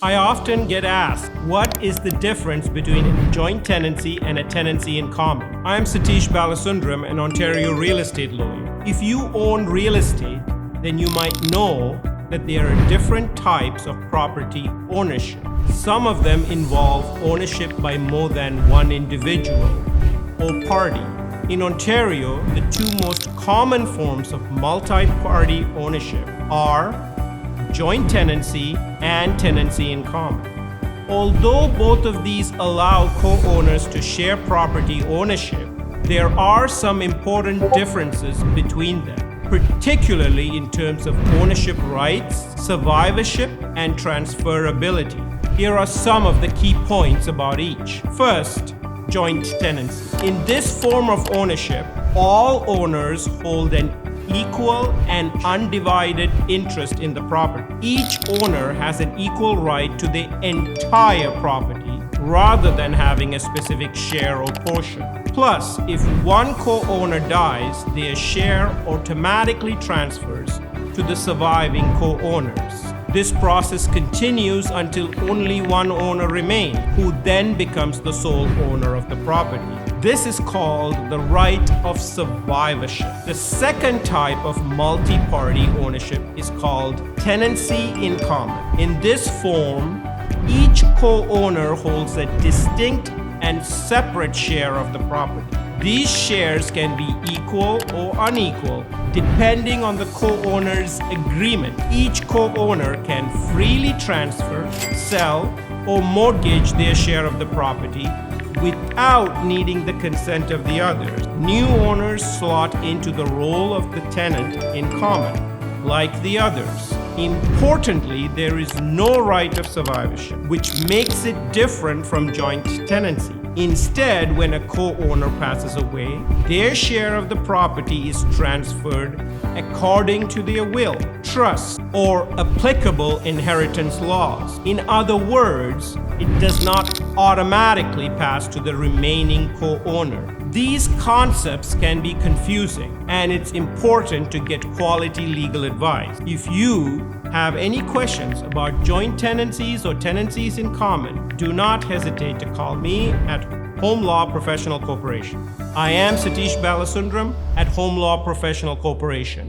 I often get asked, what is the difference between a joint tenancy and a tenancy in common? I am Satish Balasundram, an Ontario real estate lawyer. If you own real estate, then you might know that there are different types of property ownership. Some of them involve ownership by more than one individual or party. In Ontario, the two most common forms of multi-party ownership are joint tenancy and tenancy in common. Although both of these allow co-owners to share property ownership, there are some important differences between them, particularly in terms of ownership rights, survivorship, and transferability. Here are some of the key points about each. First, joint tenancy. In this form of ownership, all owners hold an equal and undivided interest in the property. Each owner has an equal right to the entire property rather than having a specific share or portion. Plus, if one co-owner dies, their share automatically transfers to the surviving co-owners. This process continues until only one owner remains, who then becomes the sole owner of the property. This is called the right of survivorship. The second type of multi-party ownership is called tenancy in common. In this form, each co-owner holds a distinct and separate share of the property. These shares can be equal or unequal depending on the co-owner's agreement. Each co-owner can freely transfer, sell, or mortgage their share of the property without needing the consent of the others. New owners slot into the role of the tenant in common, like the others. Importantly, there is no right of survivorship, which makes it different from joint tenancy. Instead, when a co-owner passes away, their share of the property is transferred according to their will, trust, or applicable inheritance laws. In other words, it does not automatically pass to the remaining co-owner. These concepts can be confusing, and it's important to get quality legal advice. If you have any questions about joint tenancies or tenancies in common, do not hesitate to call me at Home Law Professional Corporation. I am Satish Balasundram at Home Law Professional Corporation.